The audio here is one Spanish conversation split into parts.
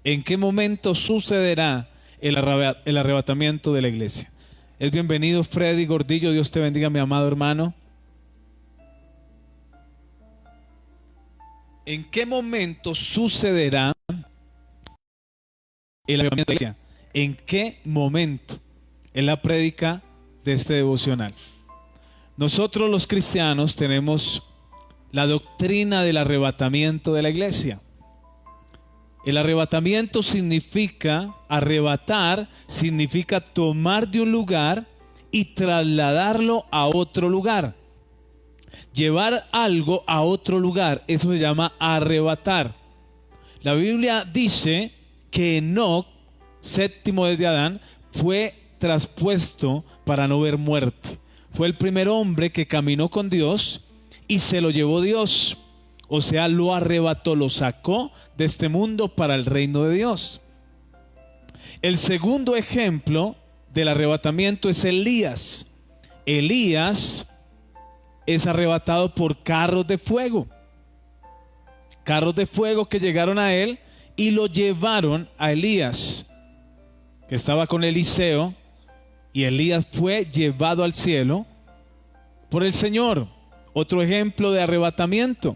¿En qué momento sucederá el arrebatamiento de la iglesia? Es bienvenido Freddy Gordillo. Dios te bendiga, mi amado hermano. ¿En qué momento sucederá el arrebatamiento de la iglesia? ¿En qué momento? En la prédica de este devocional. Nosotros los cristianos tenemos la doctrina del arrebatamiento de la iglesia. El arrebatamiento significa, arrebatar significa tomar de un lugar y trasladarlo a otro lugar. Llevar algo a otro lugar, eso se llama arrebatar. La Biblia dice que Enoc, séptimo desde Adán, fue traspuesto para no ver muerte. Fue el primer hombre que caminó con Dios y se lo llevó Dios. O sea, lo arrebató, lo sacó de este mundo para el reino de Dios. El segundo ejemplo del arrebatamiento es Elías. Elías es arrebatado por carros de fuego. Carros de fuego que llegaron a él y lo llevaron a Elías, que estaba con Eliseo, y Elías fue llevado al cielo por el Señor. Otro ejemplo de arrebatamiento.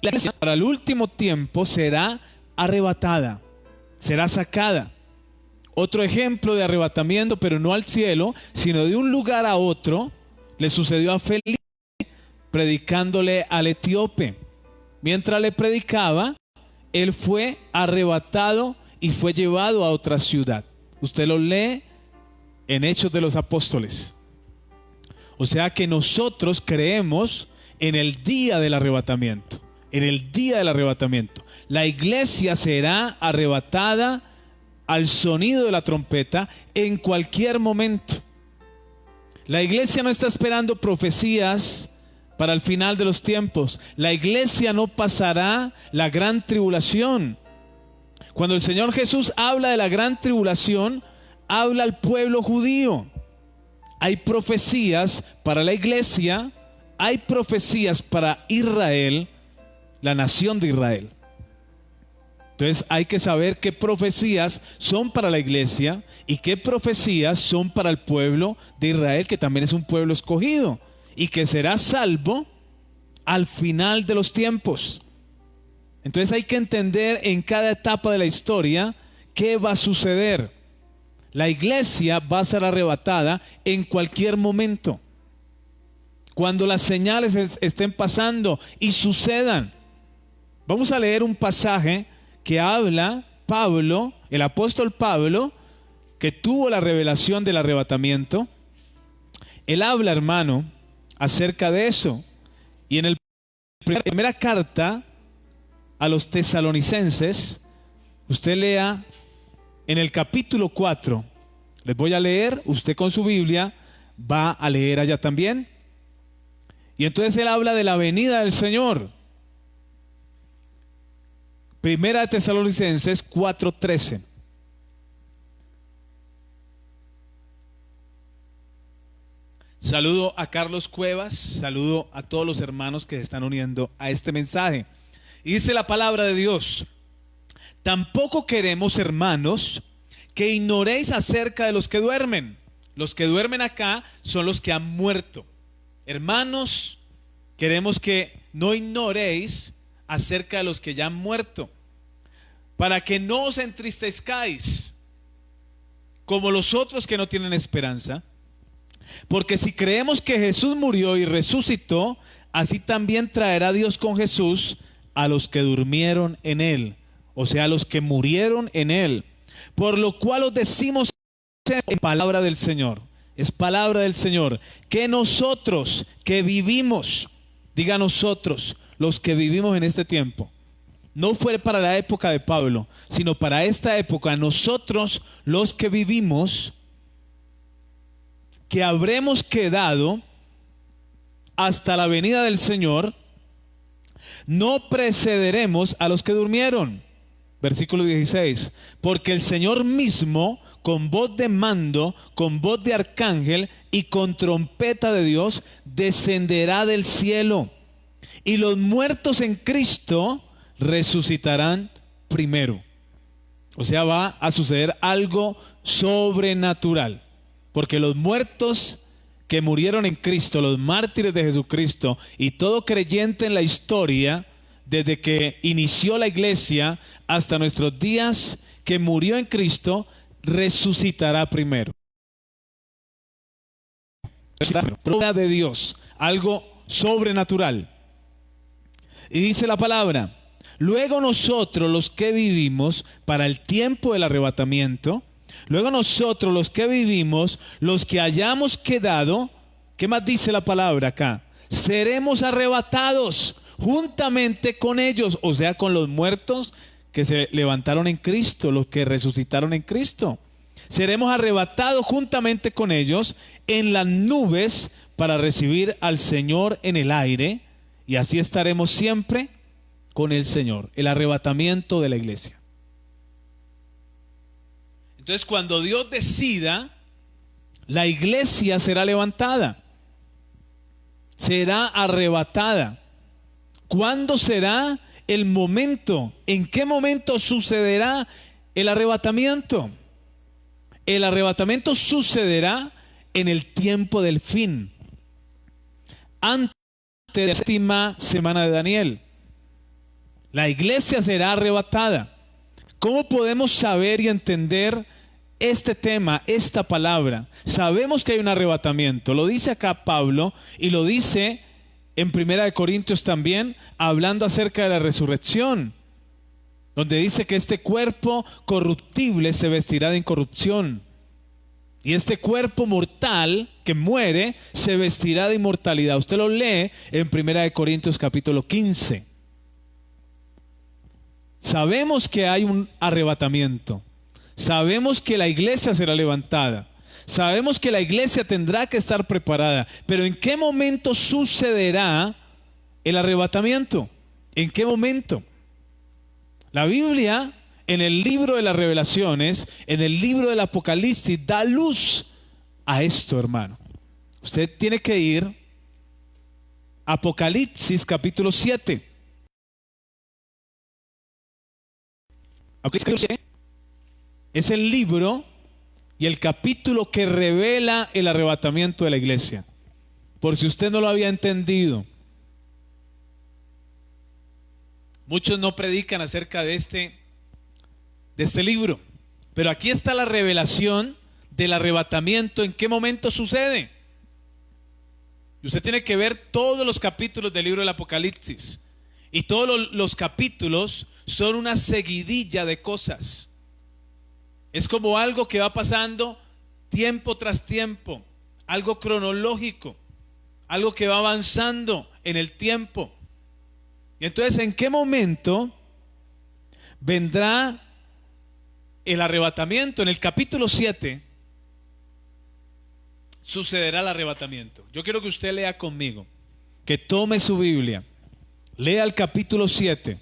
La iglesia para el último tiempo será arrebatada, será sacada. Otro ejemplo de arrebatamiento, pero no al cielo, sino de un lugar a otro, le sucedió a Felipe predicándole al etíope. Mientras le predicaba, él fue arrebatado y fue llevado a otra ciudad. Usted lo lee en Hechos de los Apóstoles. O sea que nosotros creemos en el día del arrebatamiento. En el día del arrebatamiento. La iglesia será arrebatada al sonido de la trompeta en cualquier momento. La iglesia no está esperando profecías para el final de los tiempos. La iglesia no pasará la gran tribulación. Cuando el Señor Jesús habla de la gran tribulación, habla al pueblo judío. Hay profecías para la iglesia, hay profecías para Israel, la nación de Israel. Entonces hay que saber qué profecías son para la iglesia y qué profecías son para el pueblo de Israel, que también es un pueblo escogido y que será salvo al final de los tiempos. Entonces hay que entender en cada etapa de la historia qué va a suceder. La iglesia va a ser arrebatada en cualquier momento, cuando las señales estén pasando y sucedan. Vamos a leer un pasaje que habla Pablo, el apóstol Pablo, que tuvo la revelación del arrebatamiento. Él habla, hermano, acerca de eso. Y en la primera carta a los tesalonicenses, usted lea en el capítulo 4. Les voy a leer, usted con su Biblia va a leer allá también. Y entonces él habla de la venida del Señor. Primera de Tesalonicenses 4:13. Saludo a Carlos Cuevas, saludo a todos los hermanos que se están uniendo a este mensaje. Y dice la palabra de Dios: tampoco queremos, hermanos, que ignoréis acerca de los que duermen. Los que duermen acá son los que han muerto. Hermanos, queremos que no ignoréis acerca de los que ya han muerto, para que no os entristezcáis como los otros que no tienen esperanza. Porque si creemos que Jesús murió y resucitó, así también traerá Dios con Jesús a los que durmieron en él, o sea, a los que murieron en él. Por lo cual os decimos en palabra del Señor, es palabra del Señor, que nosotros que vivimos, diga nosotros, los que vivimos en este tiempo, no fue para la época de Pablo, sino para esta época, nosotros los que vivimos, que habremos quedado hasta la venida del Señor, no precederemos a los que durmieron. Versículo 16, porque el Señor mismo, con voz de mando, con voz de arcángel y con trompeta de Dios, descenderá del cielo. Y los muertos en Cristo resucitarán primero. O sea, va a suceder algo sobrenatural. Porque los muertos que murieron en Cristo, los mártires de Jesucristo y todo creyente en la historia, desde que inició la iglesia hasta nuestros días, que murió en Cristo, resucitará primero. Prueba de Dios, algo sobrenatural. Y dice la palabra: luego nosotros los que vivimos para el tiempo del arrebatamiento, luego nosotros los que vivimos, los que hayamos quedado, ¿qué más dice la palabra acá? Seremos arrebatados juntamente con ellos, o sea, con los muertos que se levantaron en Cristo, los que resucitaron en Cristo. Seremos arrebatados juntamente con ellos en las nubes para recibir al Señor en el aire, y así estaremos siempre con el Señor. El arrebatamiento de la iglesia. Entonces, cuando Dios decida, la iglesia será levantada, será arrebatada. ¿Cuándo será el momento? ¿En qué momento sucederá el arrebatamiento? El arrebatamiento sucederá en el tiempo del fin, antes de la séptima semana de Daniel. La iglesia será arrebatada. ¿Cómo podemos saber y entender este tema, esta palabra? Sabemos que hay un arrebatamiento. Lo dice acá Pablo y lo dice en 1 Corintios también, hablando acerca de la resurrección, donde dice que este cuerpo corruptible se vestirá de incorrupción, y este cuerpo mortal que muere se vestirá de inmortalidad. Usted lo lee en 1 Corintios capítulo 15. Sabemos que hay un arrebatamiento. Sabemos que la iglesia será levantada. Sabemos que la iglesia tendrá que estar preparada. Pero ¿en qué momento sucederá el arrebatamiento? ¿En qué momento? La Biblia, en el libro de las Revelaciones, en el libro del Apocalipsis, da luz a esto, hermano. Usted tiene que ir a Apocalipsis capítulo 7. Es el libro y el capítulo que revela el arrebatamiento de la iglesia. Por si usted no lo había entendido. Muchos no predican acerca de este libro. Pero aquí está la revelación del arrebatamiento. ¿En qué momento sucede? Y usted tiene que ver todos los capítulos del libro del Apocalipsis. Y todos los capítulos son una seguidilla de cosas. Es como algo que va pasando tiempo tras tiempo, algo cronológico, algo que va avanzando en el tiempo. Y entonces, ¿en qué momento vendrá el arrebatamiento? En el capítulo 7 sucederá el arrebatamiento. Yo quiero que usted lea conmigo, que tome su Biblia, lea el capítulo 7.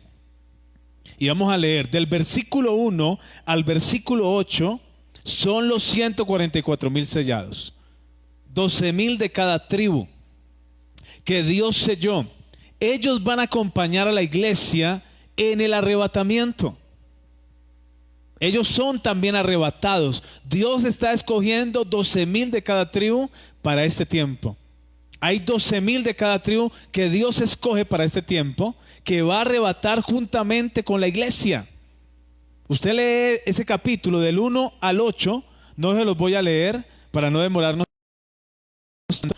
Y vamos a leer del versículo 1 al versículo 8. Son los 144,000 sellados, 12,000 de cada tribu que Dios selló. Ellos van a acompañar a la iglesia en el arrebatamiento. Ellos son también arrebatados. Dios está escogiendo 12,000 de cada tribu para este tiempo. Hay 12,000 de cada tribu que Dios escoge para este tiempo, que va a arrebatar juntamente con la iglesia. Usted lee ese capítulo del 1 al 8, no se los voy a leer para no demorarnos,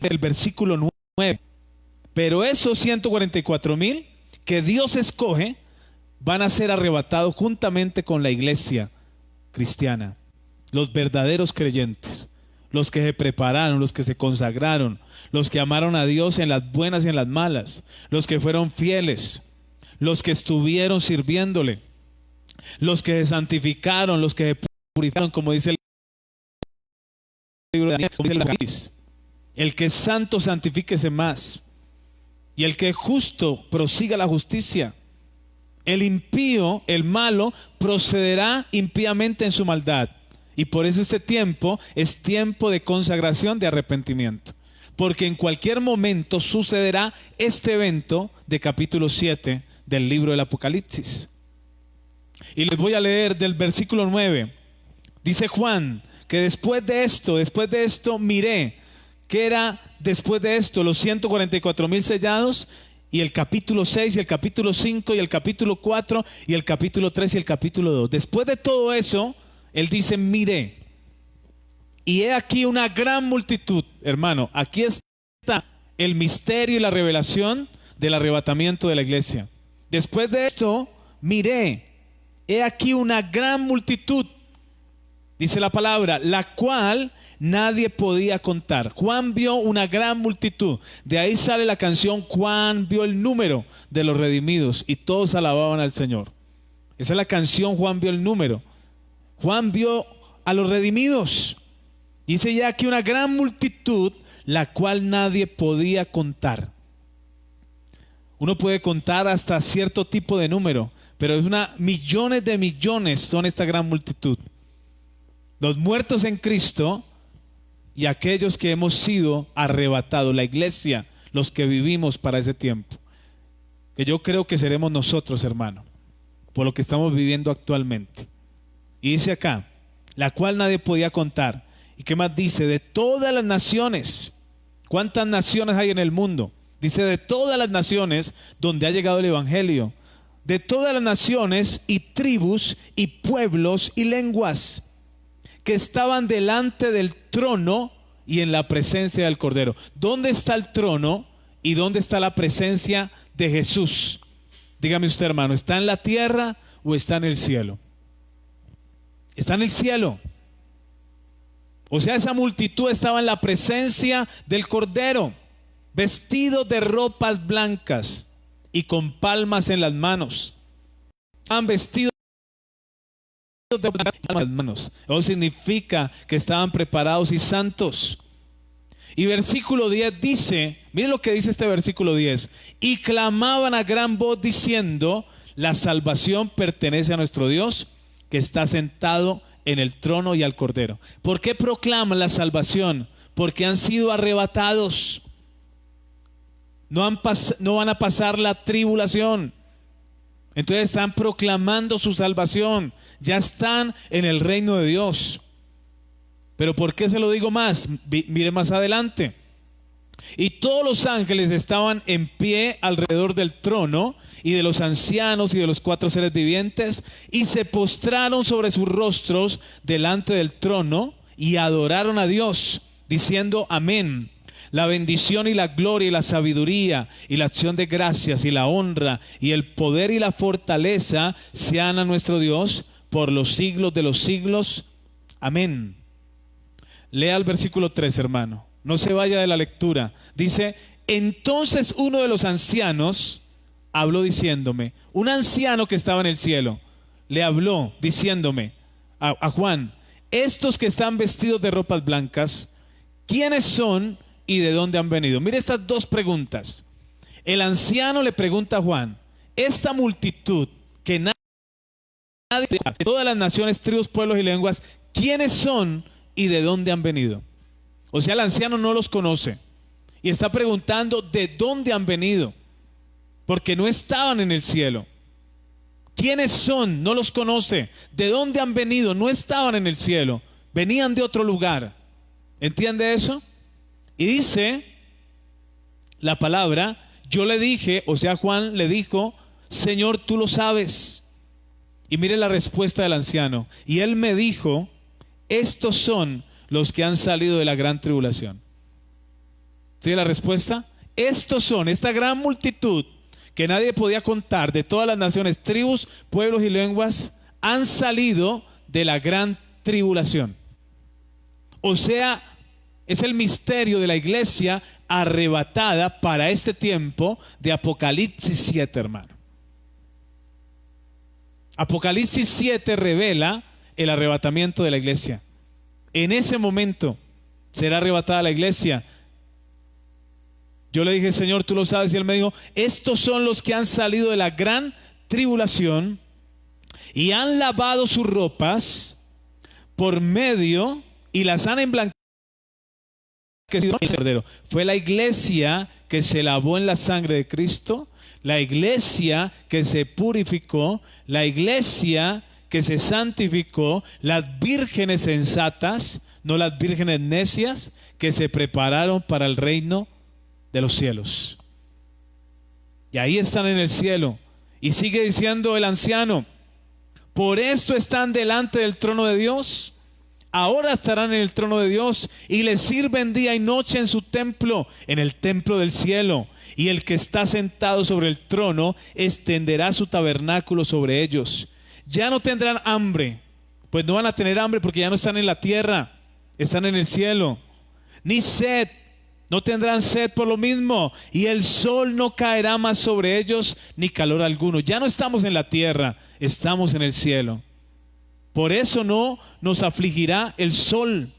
el versículo 9. Pero esos 144,000 que Dios escoge van a ser arrebatados juntamente con la iglesia cristiana, los verdaderos creyentes, los que se prepararon, los que se consagraron, los que amaron a Dios en las buenas y en las malas, los que fueron fieles, los que estuvieron sirviéndole, los que se santificaron, los que se purificaron, como dice el libro de Daniel. El que es santo, santifíquese más, y el que es justo, prosiga la justicia. El impío, el malo, procederá impíamente en su maldad. Y por eso este tiempo es tiempo de consagración, de arrepentimiento. Porque en cualquier momento sucederá este evento de capítulo 7 del libro del Apocalipsis. Y les voy a leer del versículo 9. Dice Juan que después de esto miré. ¿Qué era después de esto? Los 144,000 sellados, y el capítulo 6 y el capítulo 5 y el capítulo 4 y el capítulo 3 y el capítulo 2. Después de todo eso, él dice, miré. Y he aquí una gran multitud, hermano. Aquí está el misterio y la revelación del arrebatamiento de la iglesia. Después de esto, miré. He aquí una gran multitud, dice la palabra, la cual nadie podía contar. Juan vio una gran multitud. De ahí sale la canción, Juan vio el número de los redimidos y todos alababan al Señor. Esa es la canción, Juan vio el número. Juan vio a los redimidos. Dice ya aquí una gran multitud, la cual nadie podía contar. Uno puede contar hasta cierto tipo de número, pero es millones de millones son esta gran multitud. Los muertos en Cristo y aquellos que hemos sido arrebatados, la iglesia, los que vivimos para ese tiempo. Que yo creo que seremos nosotros, hermano, por lo que estamos viviendo actualmente. Y dice acá, la cual nadie podía contar. ¿Y qué más dice? De todas las naciones. ¿Cuántas naciones hay en el mundo? Dice de todas las naciones donde ha llegado el evangelio. De todas las naciones y tribus y pueblos y lenguas que estaban delante del trono y en la presencia del Cordero. ¿Dónde está el trono y dónde está la presencia de Jesús? Dígame usted, hermano, ¿está en la tierra o está en el cielo? Está en el cielo. O sea, esa multitud estaba en la presencia del Cordero, vestidos de ropas blancas y con palmas en las manos. Estaban vestidos de las manos. Eso significa que estaban preparados y santos. Y versículo 10 dice, miren lo que dice este versículo 10, y clamaban a gran voz diciendo, la salvación pertenece a nuestro Dios, que está sentado en el trono y al Cordero. ¿Por qué proclaman la salvación? Porque han sido arrebatados. No van a pasar la tribulación. Entonces están proclamando su salvación. Ya están en el reino de Dios. Pero ¿por qué se lo digo más? Mire más adelante. Y todos los ángeles estaban en pie alrededor del trono y de los ancianos y de los 4 seres vivientes, y se postraron sobre sus rostros delante del trono y adoraron a Dios, diciendo amén. La bendición y la gloria y la sabiduría y la acción de gracias y la honra y el poder y la fortaleza sean a nuestro Dios por los siglos de los siglos. Amén. Lea el versículo 3, hermano. No se vaya de la lectura. Dice, entonces uno de los ancianos habló diciéndome, un anciano que estaba en el cielo, le habló diciéndome a Juan, estos que están vestidos de ropas blancas, ¿quiénes son y de dónde han venido? Mire estas dos preguntas. El anciano le pregunta a Juan, esta multitud que nadie, de todas las naciones, tribus, pueblos y lenguas, ¿quiénes son y de dónde han venido? O sea, el anciano no los conoce y está preguntando de dónde han venido, porque no estaban en el cielo. ¿Quiénes son? No los conoce. ¿De dónde han venido? No estaban en el cielo, venían de otro lugar. ¿Entiende eso? Y dice la palabra, yo le dije, o sea, Juan le dijo, Señor, tú lo sabes. Y mire la respuesta del anciano. Y él me dijo, estos son los que han salido de la gran tribulación. ¿Sí la respuesta? Estos son, esta gran multitud que nadie podía contar, de todas las naciones, tribus, pueblos y lenguas, han salido de la gran tribulación. O sea, es el misterio de la iglesia arrebatada para este tiempo de Apocalipsis 7, hermano. Apocalipsis 7 revela el arrebatamiento de la iglesia. En ese momento será arrebatada la iglesia. Yo le dije, Señor, tú lo sabes, y él me dijo, estos son los que han salido de la gran tribulación y han lavado sus ropas por medio y las han emblanquecido. Fue la iglesia que se lavó en la sangre de Cristo, la iglesia que se purificó, la iglesia que se santificó, las vírgenes sensatas, no las vírgenes necias, que se prepararon para el reino de los cielos. Y ahí están en el cielo. Y sigue diciendo el anciano: por esto están delante del trono de Dios. Ahora estarán en el trono de Dios y les sirven día y noche en su templo, en el templo del cielo. Y el que está sentado sobre el trono extenderá su tabernáculo sobre ellos. Ya no tendrán hambre, pues no van a tener hambre porque ya no están en la tierra, están en el cielo. Ni sed, no tendrán sed por lo mismo. Y el sol no caerá más sobre ellos, ni calor alguno. Ya no estamos en la tierra, estamos en el cielo. Por eso no nos afligirá el sol.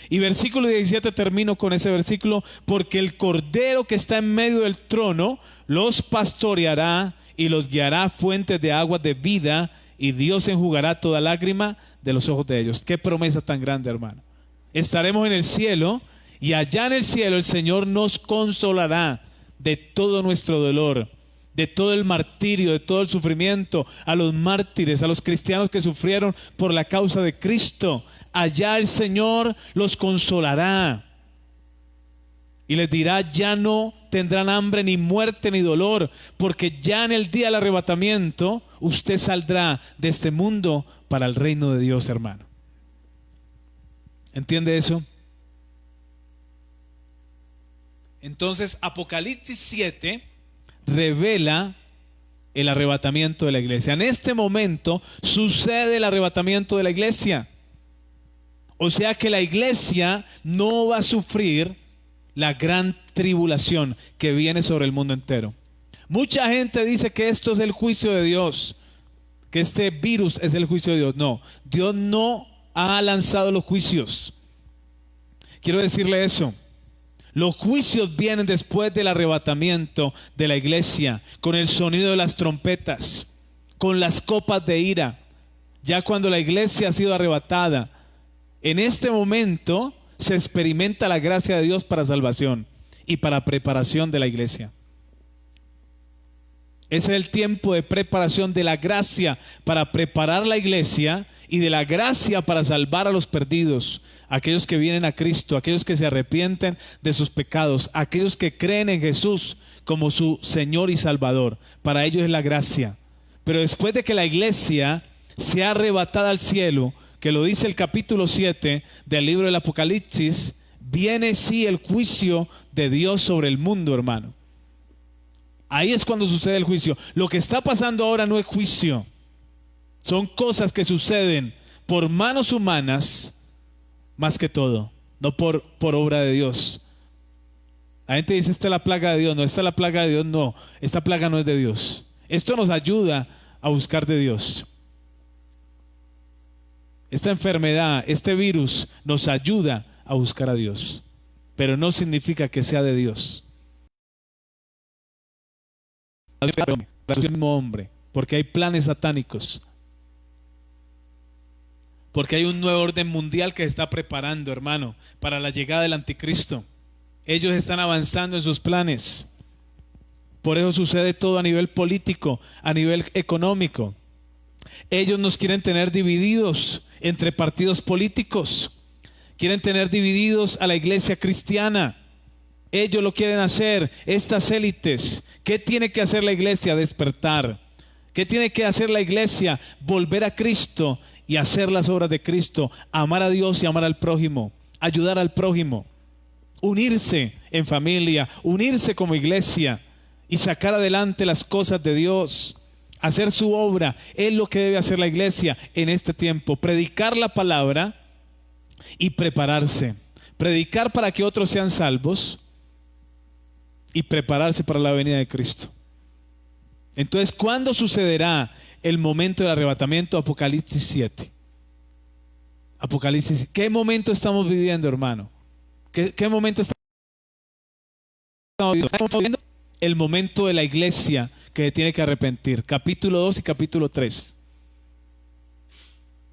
Y versículo 17, termino con ese versículo: porque el Cordero que está en medio del trono los pastoreará y los guiará a fuentes de aguas de vida, y Dios enjugará toda lágrima de los ojos de ellos. Qué promesa tan grande, hermano. Estaremos en el cielo, y allá en el cielo el Señor nos consolará de todo nuestro dolor, de todo el martirio, de todo el sufrimiento, a los mártires, a los cristianos que sufrieron por la causa de Cristo. Allá el Señor los consolará y les dirá: ya no tendrán hambre, ni muerte, ni dolor, porque ya en el día del arrebatamiento usted saldrá de este mundo para el reino de Dios, hermano. ¿Entiende eso? Entonces Apocalipsis 7 revela el arrebatamiento de la iglesia. En este momento sucede el arrebatamiento de la iglesia. O sea que la iglesia no va a sufrir la gran tribulación que viene sobre el mundo entero. Mucha gente dice que esto es el juicio de Dios, que este virus es el juicio de Dios. No, Dios no ha lanzado los juicios. Quiero decirle eso. Los juicios vienen después del arrebatamiento de la iglesia, con el sonido de las trompetas, con las copas de ira. Ya cuando la iglesia ha sido arrebatada, en este momento se experimenta la gracia de Dios para salvación y para preparación de la iglesia. Ese es el tiempo de preparación de la gracia para preparar la iglesia, y de la gracia para salvar a los perdidos, aquellos que vienen a Cristo, aquellos que se arrepienten de sus pecados, aquellos que creen en Jesús como su Señor y Salvador. Para ellos es la gracia. Pero después de que la iglesia sea arrebatada al cielo, que lo dice el capítulo 7 del libro del Apocalipsis, viene sí el juicio de Dios sobre el mundo, hermano. Ahí es cuando sucede el juicio. Lo que está pasando ahora no es juicio. Son cosas que suceden por manos humanas, más que todo, no por obra de Dios. La gente dice: esta es la plaga de Dios. No, esta es la plaga de Dios. No, esta plaga no es de Dios. Esto nos ayuda a buscar de Dios. Esta enfermedad, este virus, nos ayuda a buscar a Dios, pero no significa que sea de Dios. Es el mismo hombre, porque hay planes satánicos. Porque hay un nuevo orden mundial que se está preparando, hermano, para la llegada del anticristo. Ellos están avanzando en sus planes. Por eso sucede todo a nivel político, a nivel económico. Ellos nos quieren tener divididos entre partidos políticos. Quieren tener divididos a la iglesia cristiana. Ellos lo quieren hacer, estas élites. ¿Qué tiene que hacer la iglesia? Despertar. ¿Qué tiene que hacer la iglesia? Volver a Cristo y hacer las obras de Cristo, amar a Dios y amar al prójimo, ayudar al prójimo, unirse en familia, unirse como iglesia y sacar adelante las cosas de Dios, hacer su obra. Es lo que debe hacer la iglesia en este tiempo: predicar la palabra y prepararse, predicar para que otros sean salvos y prepararse para la venida de Cristo. Entonces, ¿cuándo sucederá el momento del arrebatamiento? Apocalipsis 7. Apocalipsis. ¿Qué momento estamos viviendo, hermano? ¿Qué momento estamos viviendo? Estamos viviendo el momento de la iglesia que tiene que arrepentir. Capítulo 2 y capítulo 3.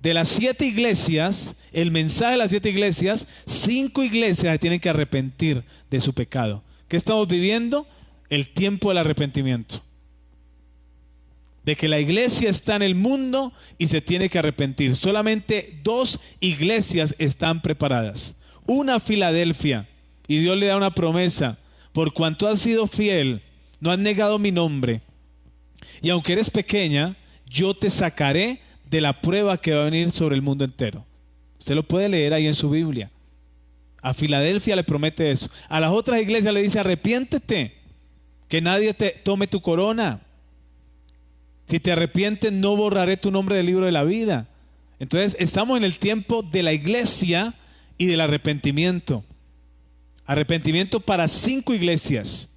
De las 7 iglesias, el mensaje de las 7 iglesias, 5 iglesias tienen que arrepentir de su pecado. ¿Qué estamos viviendo? el tiempo del arrepentimiento. De que la iglesia está en el mundo y se tiene que arrepentir. Solamente 2 iglesias están preparadas. Una, Filadelfia, y Dios le da una promesa: por cuanto has sido fiel, no has negado mi nombre, y aunque eres pequeña, yo te sacaré de la prueba que va a venir sobre el mundo entero. Usted lo puede leer ahí en su Biblia. A Filadelfia le promete eso. A las otras iglesias le dice: arrepiéntete, que nadie te tome tu corona. Si te arrepientes, no borraré tu nombre del libro de la vida. Entonces estamos en el tiempo de la iglesia y del arrepentimiento. Arrepentimiento para 5 iglesias.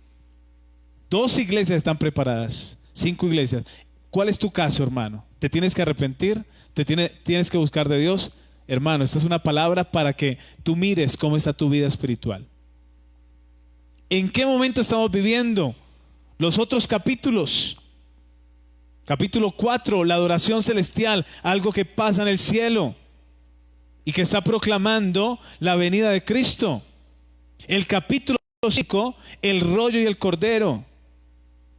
2 iglesias están preparadas, 5 iglesias. ¿Cuál es tu caso, hermano? ¿Te tienes que arrepentir? ¿Tienes que buscar de Dios? Hermano, esta es una palabra para que tú mires cómo está tu vida espiritual. ¿En qué momento estamos viviendo? Los otros capítulos. Capítulo 4, la adoración celestial, algo que pasa en el cielo y que está proclamando la venida de Cristo. El capítulo 5, el rollo y el cordero,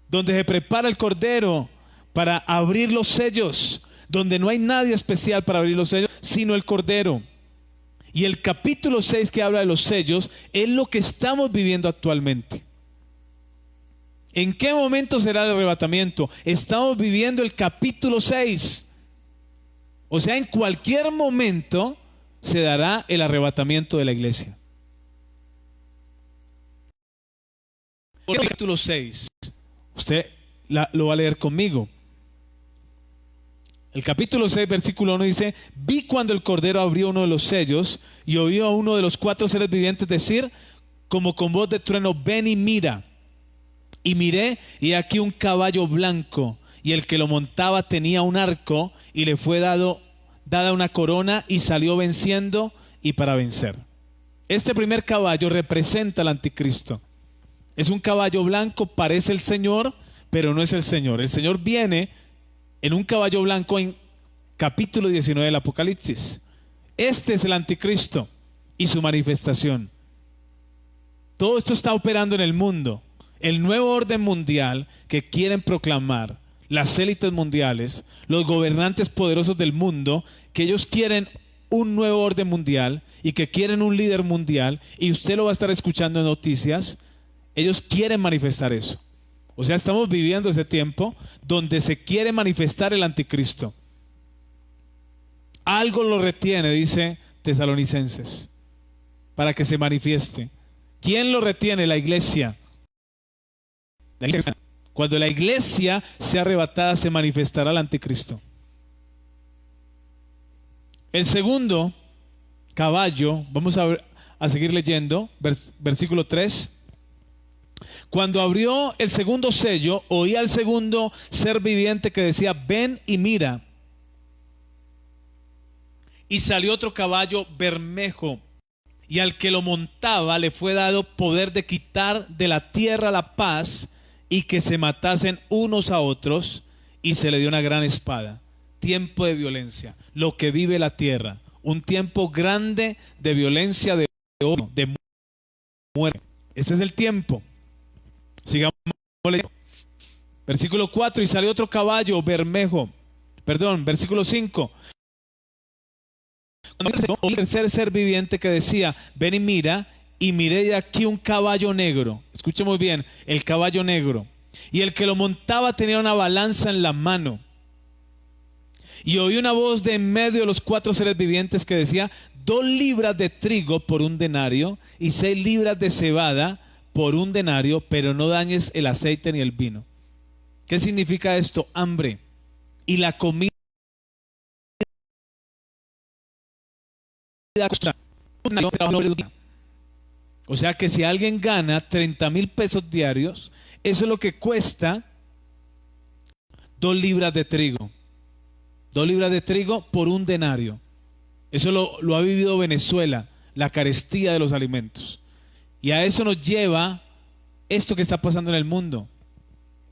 donde se prepara el cordero para abrir los sellos, donde no hay nadie especial para abrir los sellos, sino el cordero. Y el capítulo 6, que habla de los sellos, es lo que estamos viviendo actualmente. ¿En qué momento será el arrebatamiento? Estamos viviendo el capítulo 6. O sea, en cualquier momento se dará el arrebatamiento de la iglesia. El capítulo 6, usted lo va a leer conmigo. El capítulo 6, versículo 1 dice: vi cuando el Cordero abrió uno de los sellos y oí a uno de los 4 seres vivientes decir, como con voz de trueno: ven y mira. Y miré, y aquí un caballo blanco, y el que lo montaba tenía un arco, y le fue dada una corona, y salió venciendo y para vencer. Este primer caballo representa al anticristo. Es un caballo blanco, parece el Señor, pero no es el Señor. El Señor viene en un caballo blanco en capítulo 19 del Apocalipsis. Este es el anticristo y su manifestación. Todo esto está operando en el mundo. El nuevo orden mundial que quieren proclamar las élites mundiales, los gobernantes poderosos del mundo, que ellos quieren un nuevo orden mundial y que quieren un líder mundial, y usted lo va a estar escuchando en noticias. Ellos quieren manifestar eso. O sea, estamos viviendo ese tiempo donde se quiere manifestar el anticristo. Algo lo retiene, dice Tesalonicenses, para que se manifieste. ¿Quién lo retiene? La iglesia. Cuando la iglesia sea arrebatada, se manifestará el anticristo. El segundo caballo, vamos a seguir leyendo, versículo 3. Cuando abrió el segundo sello, oí al segundo ser viviente que decía: ven y mira. Y salió otro caballo bermejo, y al que lo montaba le fue dado poder de quitar de la tierra la paz, y que se matasen unos a otros, y se le dio una gran espada. Tiempo de violencia, lo que vive la tierra, un tiempo grande de violencia, de odio, de muerte. Este es el tiempo. Sigamos leyendo. Versículo 4, y salió otro caballo bermejo, versículo 5. El tercer ser viviente que decía: ven y mira. Y miré de aquí un caballo negro. Escuche muy bien, el caballo negro. Y el que lo montaba tenía una balanza en la mano. Y oí una voz de en medio de los 4 seres vivientes que decía: 2 libras de trigo por 1 denario, y 6 libras de cebada por 1 denario, pero no dañes el aceite ni el vino. ¿Qué significa esto? Hambre. Y la comida. O sea que si alguien gana 30,000 pesos diarios, eso es lo que cuesta 2 libras de trigo. 2 libras de trigo por 1 denario. Eso lo ha vivido Venezuela, la carestía de los alimentos. Y a eso nos lleva esto que está pasando en el mundo.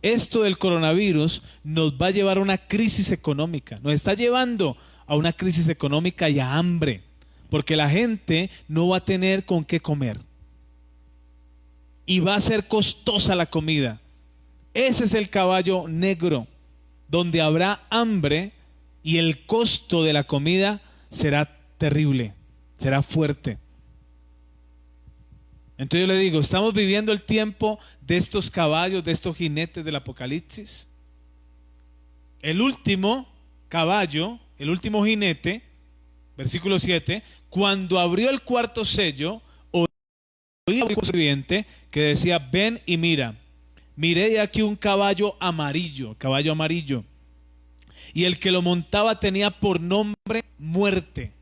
Esto del coronavirus nos va a llevar a una crisis económica. Nos está llevando a una crisis económica y a hambre, porque la gente no va a tener con qué comer. y va a ser costosa la comida. Ese es el caballo negro, donde habrá hambre y el costo de la comida será terrible, será fuerte. Entonces yo le digo, ¿estamos viviendo el tiempo de estos caballos, de estos jinetes del Apocalipsis? El último caballo, el último jinete, versículo 7, cuando abrió el cuarto sello, oí un voz viviente que decía, ven y mira. Miré aquí un caballo amarillo, y el que lo montaba tenía por nombre muerte.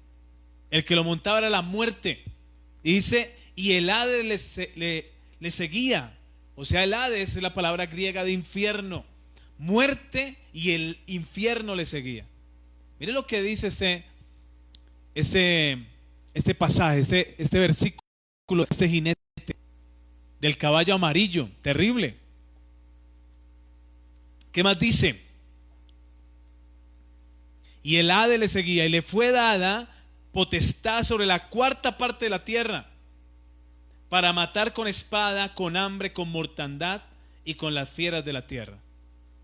El que lo montaba era la muerte. Y dice, y el Hades le seguía. O sea, el Hades es la palabra griega de infierno. Muerte y el infierno le seguía. Mire lo que dice este pasaje, este versículo, este jinete del caballo amarillo, terrible. ¿Qué más dice? Y el Hades le seguía y le fue dada potestad sobre la cuarta parte de la tierra para matar con espada, con hambre, con mortandad y con las fieras de la tierra.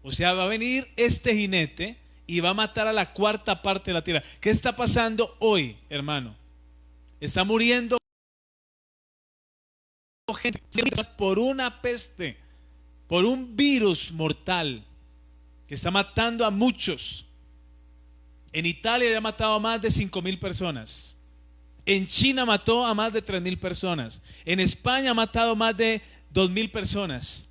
O sea, va a venir este jinete y va a matar a la cuarta parte de la tierra. ¿Qué está pasando hoy, hermano? Está muriendo gente por una peste, por un virus mortal que está matando a muchos. En Italia ya ha matado a más de 5.000 personas. En China mató a más de 3.000 personas. En España ha matado más de 2.000 personas.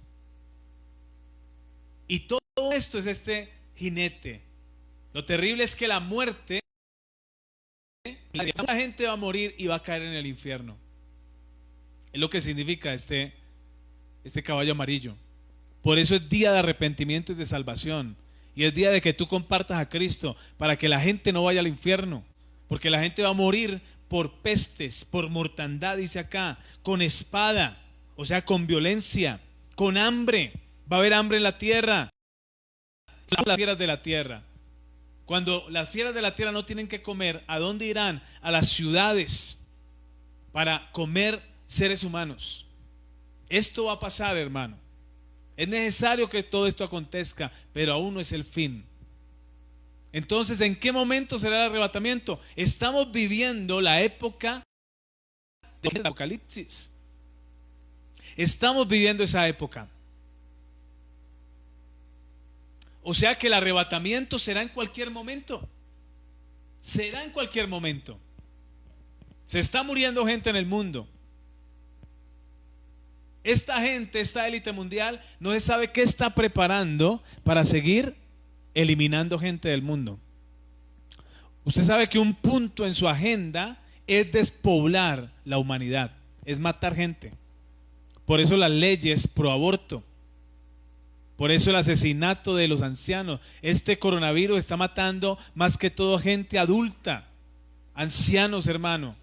Y todo esto es este jinete. Lo terrible es que la muerte, la gente va a morir y va a caer en el infierno. Es lo que significa este caballo amarillo. Por eso es día de arrepentimiento y de salvación. Y es día de que tú compartas a Cristo para que la gente no vaya al infierno. Porque la gente va a morir por pestes, por mortandad, dice acá, con espada, o sea, con violencia, con hambre. Va a haber hambre en la tierra. Las fieras de la tierra. Cuando las fieras de la tierra no tienen que comer, ¿a dónde irán? A las ciudades para comer seres humanos. Esto va a pasar, hermano. Es necesario que todo esto acontezca, pero aún no es el fin. Entonces, ¿en qué momento será el arrebatamiento? Estamos viviendo la época del Apocalipsis. Estamos viviendo esa época. O sea que el arrebatamiento será en cualquier momento. Será en cualquier momento. Se está muriendo gente en el mundo. Esta gente, esta élite mundial, no se sabe qué está preparando para seguir eliminando gente del mundo. Usted sabe que un punto en su agenda es despoblar la humanidad, es matar gente. Por eso las leyes pro aborto, por eso el asesinato de los ancianos. Este coronavirus está matando más que todo gente adulta, ancianos, hermano.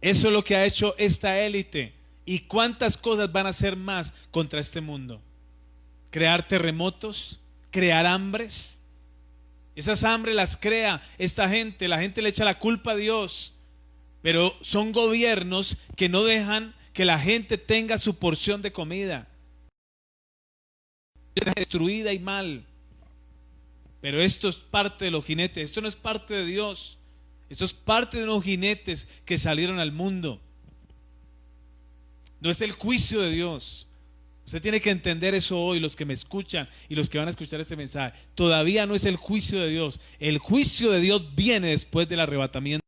Eso es lo que ha hecho esta élite. ¿Y cuántas cosas van a hacer más contra este mundo? Crear terremotos, crear hambres. Esas hambres las crea esta gente. La gente le echa la culpa a Dios. Pero son gobiernos que no dejan que la gente tenga su porción de comida. Destruida y mal. Pero esto es parte de los jinetes. Esto no es parte de Dios. Esto es parte de unos jinetes que salieron al mundo. No es el juicio de Dios. Usted tiene que entender eso hoy, los que me escuchan y los que van a escuchar este mensaje. Todavía no es el juicio de Dios. El juicio de Dios viene después del arrebatamiento.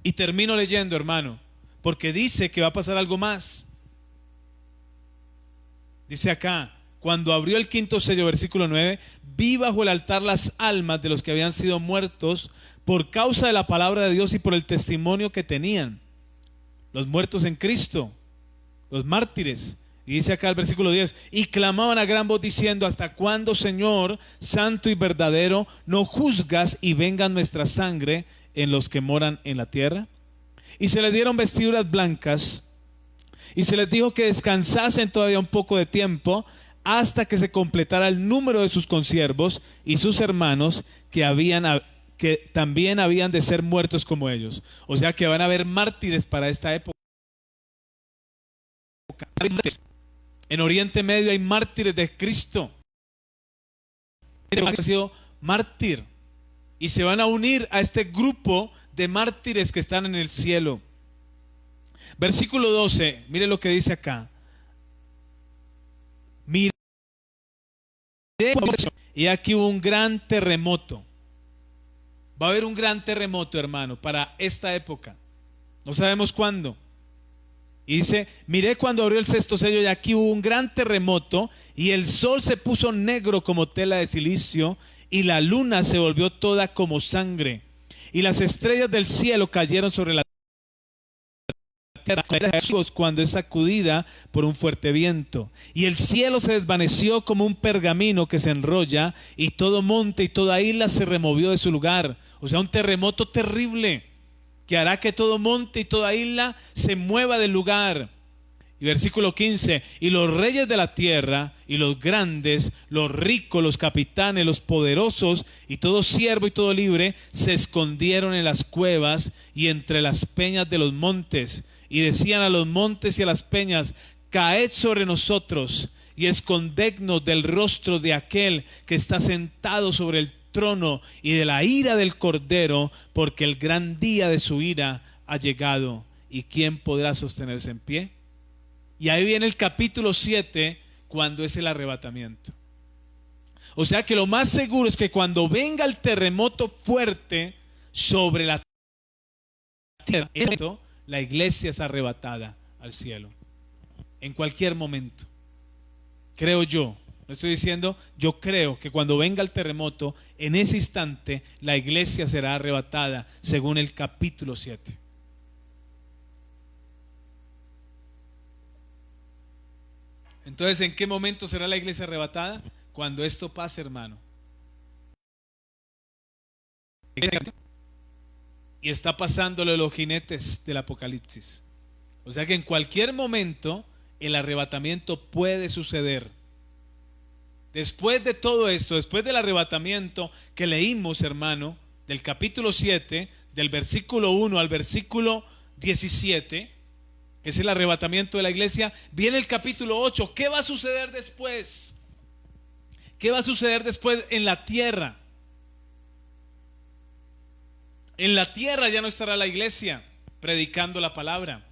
Y termino leyendo, hermano, porque dice que va a pasar algo más. Dice acá, cuando abrió el quinto sello, versículo 9, vi bajo el altar las almas de los que habían sido muertos por causa de la palabra de Dios y por el testimonio que tenían. Los muertos en Cristo, los mártires. Y dice acá el versículo 10, y clamaban a gran voz diciendo, ¿hasta cuándo, Señor, santo y verdadero, no juzgas y venga nuestra sangre en los que moran en la tierra? Y se les dieron vestiduras blancas y se les dijo que descansasen todavía un poco de tiempo hasta que se completara el número de sus consiervos y sus hermanos que también habían de ser muertos como ellos. O sea que van a haber mártires para esta época. En Oriente Medio hay mártires de Cristo. Ha sido mártir. Y se van a unir a este grupo de mártires que están en el cielo. Versículo 12, mire lo que dice acá. Mire, y aquí hubo un gran terremoto. Va a haber un gran terremoto, hermano, para esta época. No sabemos cuándo. Y dice, miré cuando abrió el sexto sello y aquí hubo un gran terremoto y el sol se puso negro como tela de silicio y la luna se volvió toda como sangre y las estrellas del cielo cayeron sobre la tierra cuando es sacudida por un fuerte viento y el cielo se desvaneció como un pergamino que se enrolla y todo monte y toda isla se removió de su lugar. O sea, un terremoto terrible que hará que todo monte y toda isla se mueva del lugar. Y versículo 15, y los reyes de la tierra, y los grandes, los ricos, los capitanes, los poderosos, y todo siervo y todo libre, se escondieron en las cuevas y entre las peñas de los montes, y decían a los montes y a las peñas, caed sobre nosotros, y escondednos del rostro de aquel que está sentado sobre el trono y de la ira del Cordero, porque el gran día de su ira ha llegado. ¿Y quién podrá sostenerse en pie? Y ahí viene el capítulo 7, cuando es el arrebatamiento. O sea que lo más seguro es que cuando venga el terremoto fuerte sobre la tierra, la iglesia es arrebatada al cielo. En cualquier momento. Creo yo. No estoy diciendo, yo creo que cuando venga el terremoto, en ese instante la iglesia será arrebatada, según el capítulo 7. Entonces, ¿en qué momento será la iglesia arrebatada? Cuando esto pase, hermano. Y está pasándolo los jinetes del Apocalipsis. O sea que en cualquier momento el arrebatamiento puede suceder. Después de todo esto, después del arrebatamiento que leímos, hermano, del capítulo 7, del versículo 1 al versículo 17, que es el arrebatamiento de la iglesia, viene el capítulo 8. ¿Qué va a suceder después? ¿Qué va a suceder después en la tierra? En la tierra ya no estará la iglesia predicando la palabra.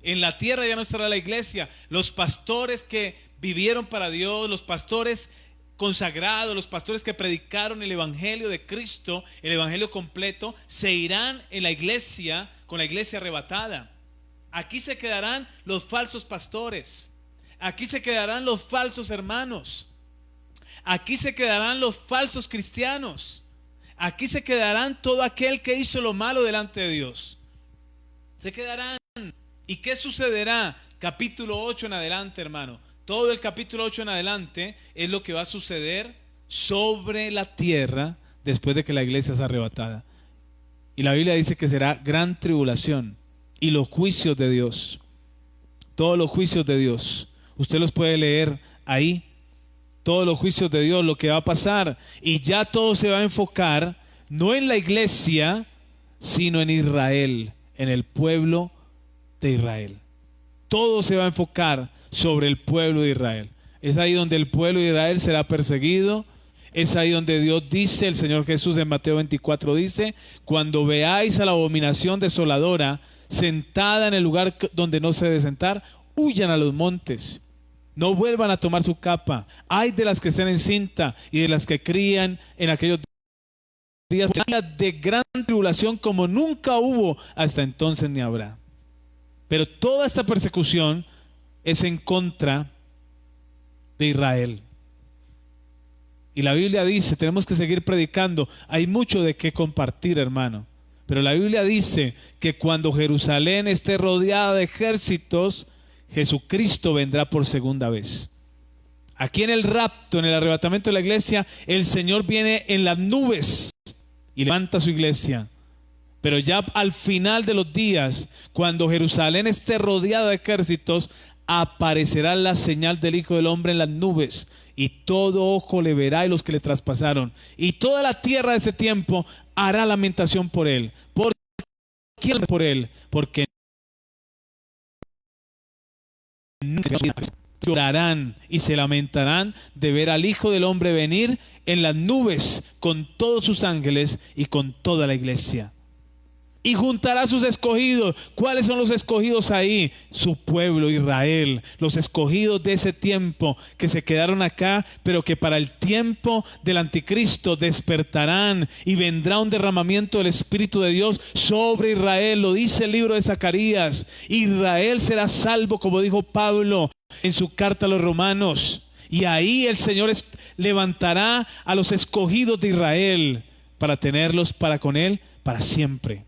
En la tierra ya no estará la iglesia. Los pastores que vivieron para Dios, los pastores consagrados, los pastores que predicaron el evangelio de Cristo, el evangelio completo, se irán en la iglesia, con la iglesia arrebatada. Aquí se quedarán los falsos pastores. Aquí se quedarán los falsos hermanos. Aquí se quedarán los falsos cristianos. Aquí se quedarán todo aquel que hizo lo malo delante de Dios. Se quedarán. ¿Y qué sucederá? Capítulo 8 en adelante, hermano. Todo el capítulo 8 en adelante es lo que va a suceder sobre la tierra después de que la iglesia sea arrebatada. Y la Biblia dice que será gran tribulación y los juicios de Dios. Todos los juicios de Dios. Usted los puede leer ahí. Todos los juicios de Dios, lo que va a pasar. Y ya todo se va a enfocar no en la iglesia, sino en Israel, en el pueblo de Israel. Todo se va a enfocar sobre el pueblo de Israel. Es ahí donde el pueblo de Israel será perseguido. Es ahí donde Dios dice, el Señor Jesús en Mateo 24 dice, cuando veáis a la abominación desoladora sentada en el lugar donde no se debe sentar, huyan a los montes. No vuelvan a tomar su capa. Ay de las que estén en cinta y de las que crían en aquellos días de gran tribulación como nunca hubo hasta entonces ni habrá. Pero toda esta persecución es en contra de Israel. Y la Biblia dice, tenemos que seguir predicando. Hay mucho de qué compartir, hermano. Pero la Biblia dice que cuando Jerusalén esté rodeada de ejércitos, Jesucristo vendrá por segunda vez. Aquí en el rapto, en el arrebatamiento de la iglesia, el Señor viene en las nubes y levanta su iglesia. Pero ya al final de los días, cuando Jerusalén esté rodeada de ejércitos, aparecerá la señal del Hijo del Hombre en las nubes, y todo ojo le verá y los que le traspasaron. Y toda la tierra de ese tiempo hará lamentación por él. ¿Por quién? Por él, porque llorarán y se lamentarán de ver al Hijo del Hombre venir en las nubes con todos sus ángeles y con toda la iglesia. Y juntará a sus escogidos. ¿Cuáles son los escogidos ahí? Su pueblo, Israel. Los escogidos de ese tiempo que se quedaron acá, pero que para el tiempo del anticristo despertarán y vendrá un derramamiento del Espíritu de Dios sobre Israel. Lo dice el libro de Zacarías. Israel será salvo, como dijo Pablo en su carta a los romanos. Y ahí el Señor levantará a los escogidos de Israel para tenerlos para con Él para siempre.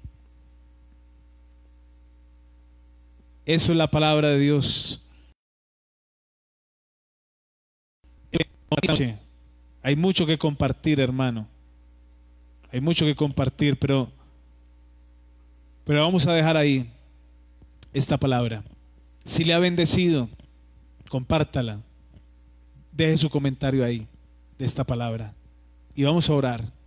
Eso es la palabra de Dios. Hay mucho que compartir, hermano. Hay mucho que compartir, pero vamos a dejar ahí esta palabra. Si le ha bendecido, compártala. Deje su comentario ahí de esta palabra. Y vamos a orar.